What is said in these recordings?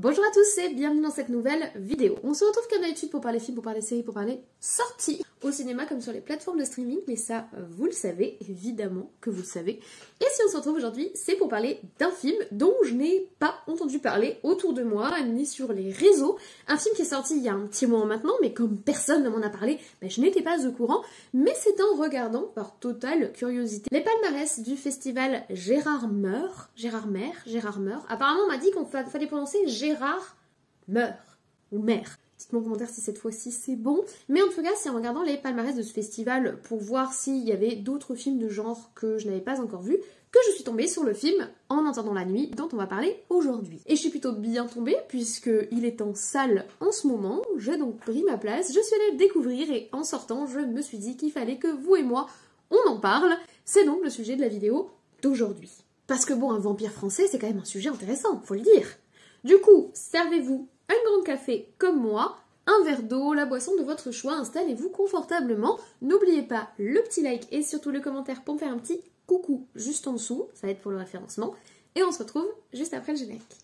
Bonjour à tous et bienvenue dans cette nouvelle vidéo. On se retrouve comme d'habitude pour parler films, pour parler séries, pour parler sorties au cinéma comme sur les plateformes de streaming, mais ça vous le savez, évidemment que vous le savez. Et si on se retrouve aujourd'hui, c'est pour parler d'un film dont je n'ai pas entendu parler autour de moi, ni sur les réseaux. Un film qui est sorti il y a un petit moment maintenant, mais comme personne ne m'en a parlé, je n'étais pas au courant. Mais c'est en regardant, par totale curiosité, les palmarès du festival Gérard Meur. Apparemment on m'a dit qu'on fallait prononcer Gérard Meur, ou Mer. Dites-moi en commentaire si cette fois-ci c'est bon. Mais en tout cas, c'est en regardant les palmarès de ce festival pour voir s'il y avait d'autres films de genre que je n'avais pas encore vus, que je suis tombée sur le film En entendant la nuit dont on va parler aujourd'hui. Et je suis plutôt bien tombée puisqu'il est en salle en ce moment. J'ai donc pris ma place, je suis allée le découvrir et en sortant, je me suis dit qu'il fallait que vous et moi, on en parle. C'est donc le sujet de la vidéo d'aujourd'hui. Parce que bon, un vampire français, c'est quand même un sujet intéressant, faut le dire. Du coup, servez-vous un grand café comme moi, un verre d'eau, la boisson de votre choix, installez-vous confortablement. N'oubliez pas le petit like et surtout le commentaire pour me faire un petit coucou juste en dessous, ça va être pour le référencement. Et on se retrouve juste après le générique.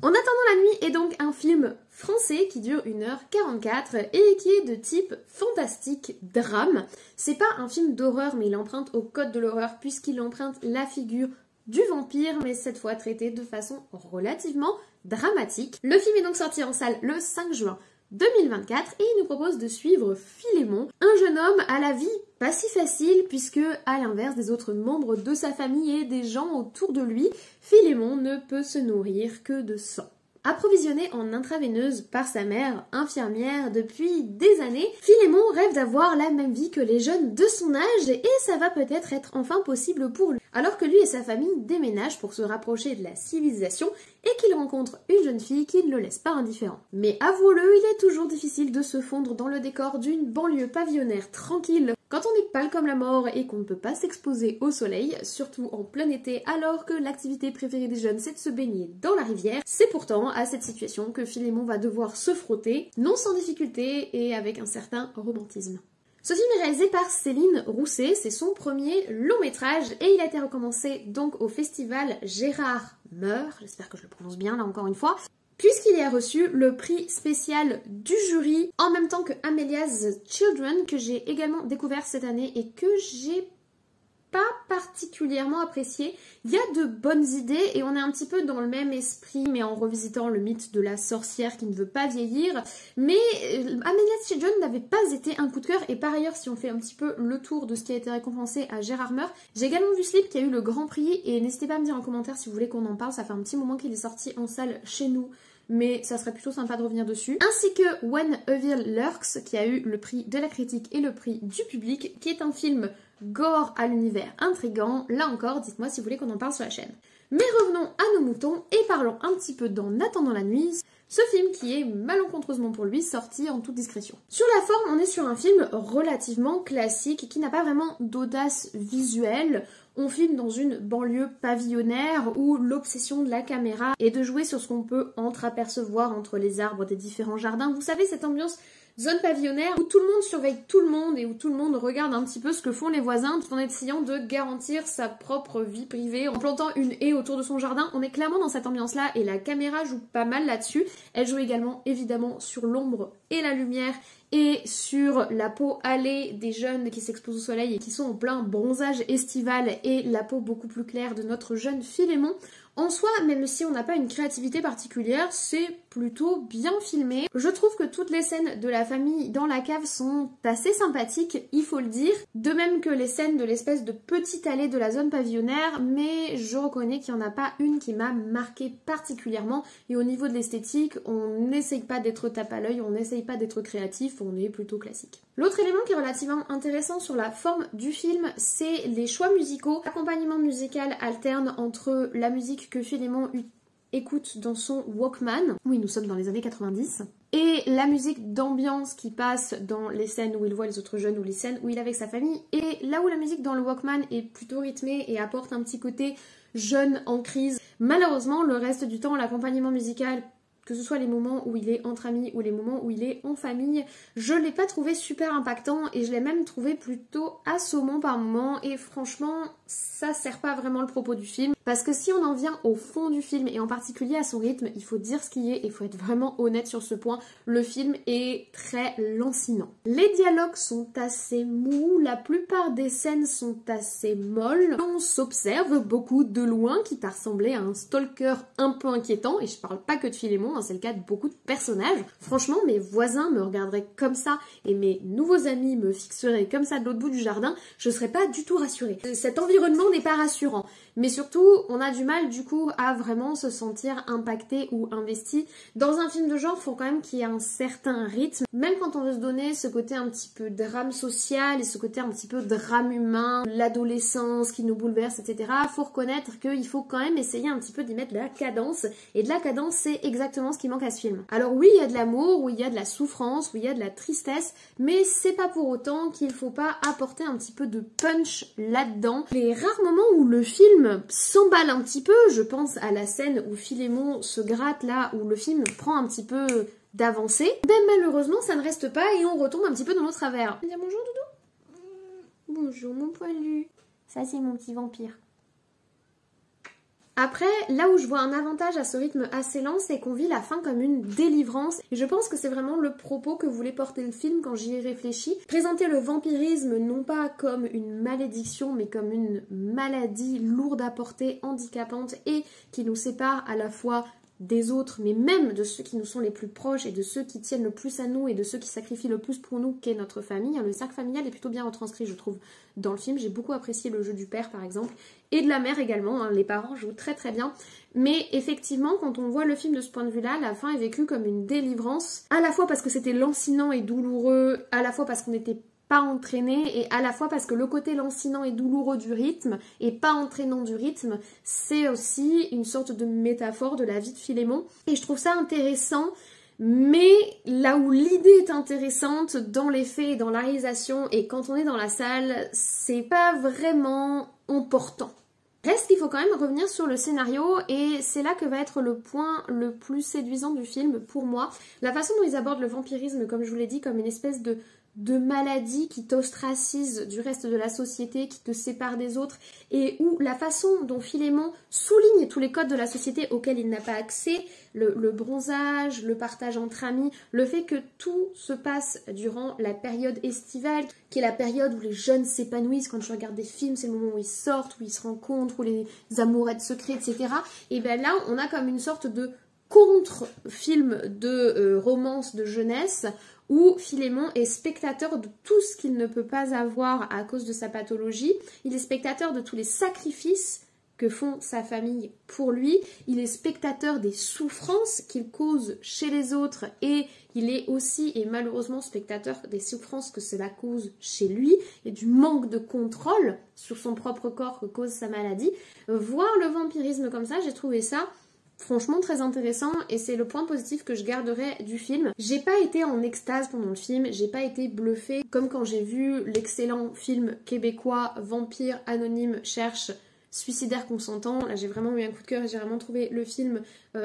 En attendant la nuit est donc un film français qui dure 1h44 et qui est de type fantastique drame. C'est pas un film d'horreur mais il emprunte au code de l'horreur puisqu'il emprunte la figure du vampire mais cette fois traité de façon relativement dramatique. Le film est donc sorti en salle le 5 juin 2024 et il nous propose de suivre Philémon, un jeune homme à la vie pas si facile puisque, à l'inverse des autres membres de sa famille et des gens autour de lui, Philémon ne peut se nourrir que de sang. Approvisionné en intraveineuse par sa mère, infirmière depuis des années, Philémon rêve d'avoir la même vie que les jeunes de son âge et ça va peut-être être enfin possible pour lui. Alors que lui et sa famille déménagent pour se rapprocher de la civilisation et qu'il rencontre une jeune fille qui ne le laisse pas indifférent. Mais avouons-le, il est toujours difficile de se fondre dans le décor d'une banlieue pavillonnaire tranquille quand on est pâle comme la mort et qu'on ne peut pas s'exposer au soleil, surtout en plein été alors que l'activité préférée des jeunes c'est de se baigner dans la rivière. C'est pourtant à cette situation que Philémon va devoir se frotter, non sans difficulté et avec un certain romantisme. Ce film est réalisé par Céline Rousset, c'est son premier long métrage et il a été recommencé donc au festival Gérard Meur, j'espère que je le prononce bien là encore une fois, puisqu'il y a reçu le prix spécial du jury en même temps que Amelia's Children que j'ai également découvert cette année et que j'ai pas particulièrement apprécié. Il y a de bonnes idées et on est un petit peu dans le même esprit mais en revisitant le mythe de la sorcière qui ne veut pas vieillir. Mais Amelia's Children n'avait pas été un coup de cœur et par ailleurs si on fait un petit peu le tour de ce qui a été récompensé à Gérard Meur, j'ai également vu Sleep qui a eu le grand prix et n'hésitez pas à me dire en commentaire si vous voulez qu'on en parle, ça fait un petit moment qu'il est sorti en salle chez nous. Mais ça serait plutôt sympa de revenir dessus. Ainsi que When Evil Lurks, qui a eu le prix de la critique et le prix du public, qui est un film gore à l'univers intrigant. Là encore, dites-moi si vous voulez qu'on en parle sur la chaîne. Mais revenons à nos moutons et parlons un petit peu d'En attendant la nuit, ce film qui est malencontreusement pour lui sorti en toute discrétion. Sur la forme, on est sur un film relativement classique qui n'a pas vraiment d'audace visuelle. On filme dans une banlieue pavillonnaire où l'obsession de la caméra est de jouer sur ce qu'on peut entreapercevoir entre les arbres des différents jardins. Vous savez, cette ambiance zone pavillonnaire où tout le monde surveille tout le monde et où tout le monde regarde un petit peu ce que font les voisins tout en essayant de garantir sa propre vie privée en plantant une haie autour de son jardin. On est clairement dans cette ambiance-là et la caméra joue pas mal là-dessus. Elle joue également évidemment sur l'ombre et la lumière et sur la peau hâlée des jeunes qui s'exposent au soleil et qui sont en plein bronzage estival et la peau beaucoup plus claire de notre jeune Philémon. En soi, même si on n'a pas une créativité particulière, c'est plutôt bien filmé. Je trouve que toutes les scènes de la famille dans la cave sont assez sympathiques, il faut le dire. De même que les scènes de l'espèce de petite allée de la zone pavillonnaire, mais je reconnais qu'il n'y en a pas une qui m'a marqué particulièrement. Et au niveau de l'esthétique, on n'essaye pas d'être tape à l'œil, on n'essaye pas d'être créatif, on est plutôt classique. L'autre élément qui est relativement intéressant sur la forme du film, c'est les choix musicaux. L'accompagnement musical alterne entre la musique que Philémon écoute dans son Walkman. Oui, nous sommes dans les années 90. Et la musique d'ambiance qui passe dans les scènes où il voit les autres jeunes ou les scènes où il est avec sa famille. Et là où la musique dans le Walkman est plutôt rythmée et apporte un petit côté jeune en crise. Malheureusement, le reste du temps, l'accompagnement musical, que ce soit les moments où il est entre amis ou les moments où il est en famille, je l'ai pas trouvé super impactant et je l'ai même trouvé plutôt assommant par moments et franchement, ça sert pas vraiment le propos du film parce que si on en vient au fond du film et en particulier à son rythme, il faut dire ce qui est et il faut être vraiment honnête sur ce point, le film est très lancinant. Les dialogues sont assez mous, la plupart des scènes sont assez molles, on s'observe beaucoup de loin qui t'a ressemblé à un stalker un peu inquiétant et je parle pas que de Philémon, c'est le cas de beaucoup de personnages. Franchement, mes voisins me regarderaient comme ça et mes nouveaux amis me fixeraient comme ça de l'autre bout du jardin, je serais pas du tout rassurée. Cet environnement n'est pas rassurant. Mais surtout, on a du mal du coup à vraiment se sentir impacté ou investi. Dans un film de genre, il faut quand même qu'il y ait un certain rythme. Même quand on veut se donner ce côté un petit peu drame social et ce côté un petit peu drame humain, l'adolescence qui nous bouleverse, etc. Il faut reconnaître qu'il faut quand même essayer un petit peu d'y mettre de la cadence. Et de la cadence, c'est exactement ce qui manque à ce film. Alors oui, il y a de l'amour, oui, il y a de la souffrance, oui, il y a de la tristesse, mais c'est pas pour autant qu'il faut pas apporter un petit peu de punch là-dedans. Les rares moments où le film s'emballe un petit peu, je pense à la scène où Philémon se gratte là, où le film prend un petit peu d'avancée, ben malheureusement ça ne reste pas et on retombe un petit peu dans nos travers. Dis bonjour Doudou. Bonjour mon poilu. Ça c'est mon petit vampire. Après, là où je vois un avantage à ce rythme assez lent, c'est qu'on vit la fin comme une délivrance. Et je pense que c'est vraiment le propos que voulait porter le film quand j'y ai réfléchi. Présenter le vampirisme non pas comme une malédiction, mais comme une maladie lourde à porter, handicapante et qui nous sépare à la fois des autres, mais même de ceux qui nous sont les plus proches et de ceux qui tiennent le plus à nous et de ceux qui sacrifient le plus pour nous qu'est notre famille. Le cercle familial est plutôt bien retranscrit, je trouve, dans le film. J'ai beaucoup apprécié le jeu du père, par exemple, et de la mère également. Les parents jouent très très bien. Mais effectivement, quand on voit le film de ce point de vue-là, la fin est vécue comme une délivrance, à la fois parce que c'était lancinant et douloureux, à la fois parce qu'on était pas entraîné et à la fois parce que le côté lancinant et douloureux du rythme et pas entraînant du rythme, c'est aussi une sorte de métaphore de la vie de Philémon et je trouve ça intéressant. Mais là où l'idée est intéressante dans les faits et dans la réalisation et quand on est dans la salle, c'est pas vraiment emportant. Reste qu'il faut quand même revenir sur le scénario et c'est là que va être le point le plus séduisant du film pour moi. La façon dont ils abordent le vampirisme, comme je vous l'ai dit, comme une espèce de maladie qui t'ostracise du reste de la société, qui te sépare des autres, et où la façon dont Philémon souligne tous les codes de la société auxquels il n'a pas accès, le bronzage, le partage entre amis, le fait que tout se passe durant la période estivale, qui est la période où les jeunes s'épanouissent, quand je regarde des films, c'est le moment où ils sortent, où ils se rencontrent, où les amourettes secrets, etc. Et bien là, on a comme une sorte de contre-film de romance de jeunesse, où Philémon est spectateur de tout ce qu'il ne peut pas avoir à cause de sa pathologie. Il est spectateur de tous les sacrifices que font sa famille pour lui. Il est spectateur des souffrances qu'il cause chez les autres et il est aussi et malheureusement spectateur des souffrances que cela cause chez lui et du manque de contrôle sur son propre corps que cause sa maladie. Voir le vampirisme comme ça, j'ai trouvé ça franchement très intéressant et c'est le point positif que je garderai du film. J'ai pas été en extase pendant le film, j'ai pas été bluffée comme quand j'ai vu l'excellent film québécois Vampire Anonyme cherche suicidaire consentant. Là j'ai vraiment eu un coup de cœur et j'ai vraiment trouvé le film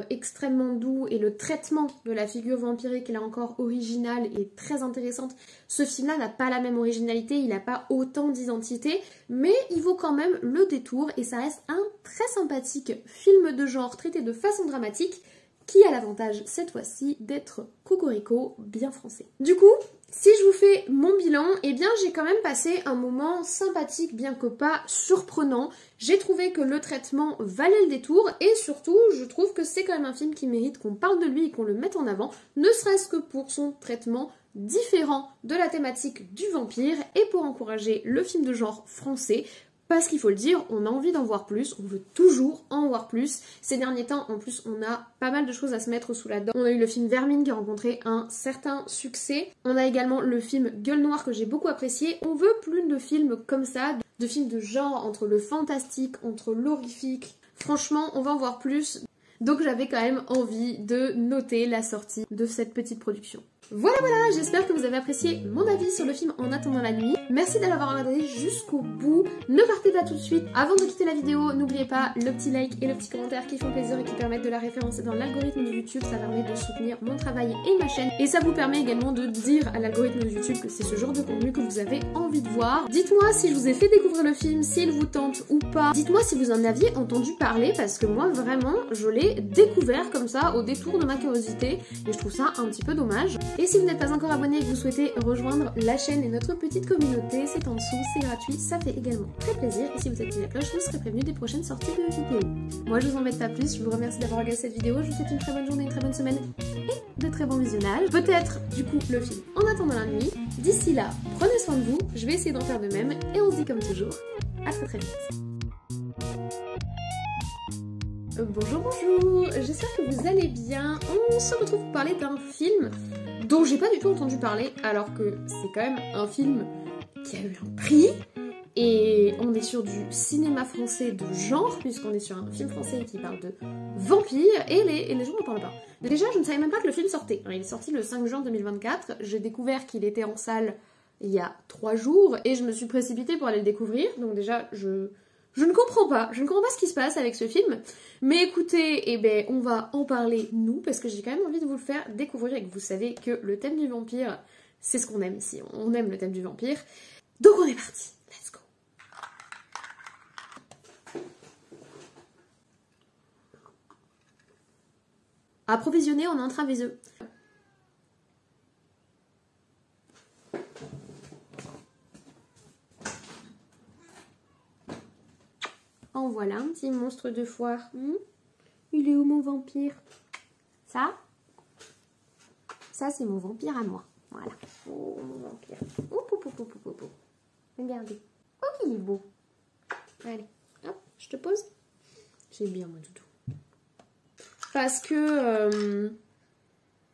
extrêmement doux et le traitement de la figure vampirique là encore original et très intéressante. Ce film là n'a pas la même originalité, il n'a pas autant d'identité, mais il vaut quand même le détour et ça reste un très sympathique film de genre traité de façon dramatique qui a l'avantage cette fois-ci d'être cocorico bien français. Du coup, si je vous fais mon bilan, eh bien j'ai quand même passé un moment sympathique bien que pas surprenant. J'ai trouvé que le traitement valait le détour et surtout je trouve que c'est quand même un film qui mérite qu'on parle de lui et qu'on le mette en avant, ne serait-ce que pour son traitement différent de la thématique du vampire et pour encourager le film de genre français. Parce qu'il faut le dire, on a envie d'en voir plus, on veut toujours en voir plus. Ces derniers temps, en plus, on a pas mal de choses à se mettre sous la dent. On a eu le film Vermine qui a rencontré un certain succès. On a également le film Gueule Noire que j'ai beaucoup apprécié. On veut plus de films comme ça, de films de genre entre le fantastique, entre l'horrifique. Franchement, on va en voir plus. Donc j'avais quand même envie de noter la sortie de cette petite production. Voilà, j'espère que vous avez apprécié mon avis sur le film En attendant la nuit. Merci de l'avoir regardé jusqu'au bout. Ne partez pas tout de suite. Avant de quitter la vidéo, n'oubliez pas le petit like et le petit commentaire qui font plaisir et qui permettent de la référencer dans l'algorithme de YouTube. Ça permet de soutenir mon travail et ma chaîne. Et ça vous permet également de dire à l'algorithme de YouTube que c'est ce genre de contenu que vous avez envie de voir. Dites-moi si je vous ai fait découvrir le film, s'il vous tente ou pas. Dites-moi si vous en aviez entendu parler parce que moi vraiment je l'ai découvert comme ça au détour de ma curiosité et je trouve ça un petit peu dommage. Et si vous n'êtes pas encore abonné et que vous souhaitez rejoindre la chaîne et notre petite communauté, c'est en dessous, c'est gratuit, ça fait également très plaisir. Et si vous activez la cloche, vous serez prévenu des prochaines sorties de vidéos. Moi je vous embête pas plus, je vous remercie d'avoir regardé cette vidéo, je vous souhaite une très bonne journée, une très bonne semaine et de très bons visionnages. Peut-être du coup le film En attendant la nuit. D'ici là, prenez soin de vous, je vais essayer d'en faire de même et on se dit comme toujours, à très vite. Bonjour, j'espère que vous allez bien. On se retrouve pour parler d'un film dont j'ai pas du tout entendu parler, alors que c'est quand même un film qui a eu un prix, et on est sur du cinéma français de genre, puisqu'on est sur un film français qui parle de vampires, et les gens n'en parlent pas. Déjà, je ne savais même pas que le film sortait. Il est sorti le 5 juin 2024, j'ai découvert qu'il était en salle il y a 3 jours, et je me suis précipitée pour aller le découvrir, donc déjà, je ne comprends pas ce qui se passe avec ce film, mais écoutez, on va en parler nous, parce que j'ai quand même envie de vous le faire découvrir et que vous savez que le thème du vampire, c'est ce qu'on aime ici, on aime le thème du vampire. Donc on est parti, let's go. Approvisionné en intravéseux. En voilà un petit monstre de foire. Il est où mon vampire? Ça c'est mon vampire à moi. Voilà. Oh mon vampire. Regardez. Oh qu'il est beau. Allez, hop, je te pose. J'aime bien moi doudou. Parce que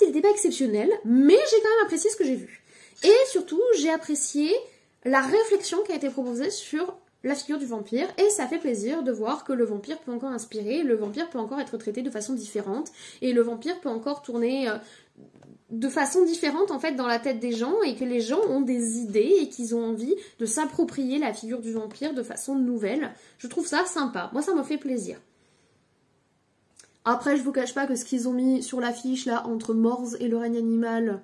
il n'était pas exceptionnel, mais j'ai quand même apprécié ce que j'ai vu. Et surtout, j'ai apprécié la réflexion qui a été proposée sur la figure du vampire, et ça fait plaisir de voir que le vampire peut encore inspirer, le vampire peut encore être traité de façon différente, et le vampire peut encore tourner de façon différente en fait dans la tête des gens, et que les gens ont des idées et qu'ils ont envie de s'approprier la figure du vampire de façon nouvelle. Je trouve ça sympa, moi ça me fait plaisir. Après je vous cache pas que ce qu'ils ont mis sur l'affiche là entre Morse et le règne animal,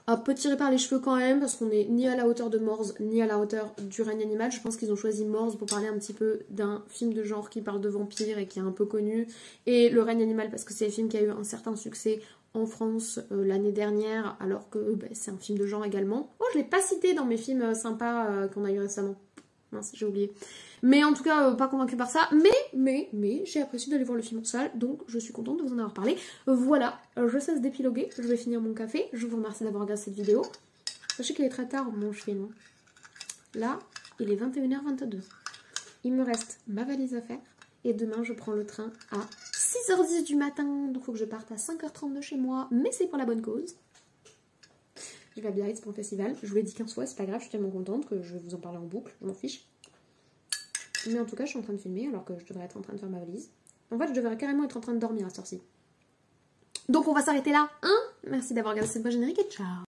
un peu tiré par les cheveux quand même, parce qu'on n'est ni à la hauteur de Morse, ni à la hauteur du règne animal. Je pense qu'ils ont choisi Morse pour parler un petit peu d'un film de genre qui parle de vampires et qui est un peu connu, et le règne animal parce que c'est un film qui a eu un certain succès en France l'année dernière, alors que c'est un film de genre également. Oh, je l'ai pas cité dans mes films sympas qu'on a eu récemment. Mince, j'ai oublié. Mais en tout cas, pas convaincue par ça. Mais, j'ai apprécié d'aller voir le film en salle, donc je suis contente de vous en avoir parlé. Voilà, je cesse d'épiloguer, je vais finir mon café. Je vous remercie d'avoir regardé cette vidéo. Sachez qu'il est très tard, mon film. Là, il est 21h22. Il me reste ma valise à faire, et demain, je prends le train à 6h10 du matin, donc il faut que je parte à 5h30 de chez moi, mais c'est pour la bonne cause. Je vais à Biarritz pour le festival. Je vous l'ai dit 15 fois, c'est pas grave, je suis tellement contente que je vais vous en parler en boucle, je m'en fiche. Mais en tout cas, je suis en train de filmer alors que je devrais être en train de faire ma valise. En fait, je devrais carrément être en train de dormir à cette heure-ci. Donc on va s'arrêter là, hein? Merci d'avoir regardé cette voix générique et ciao!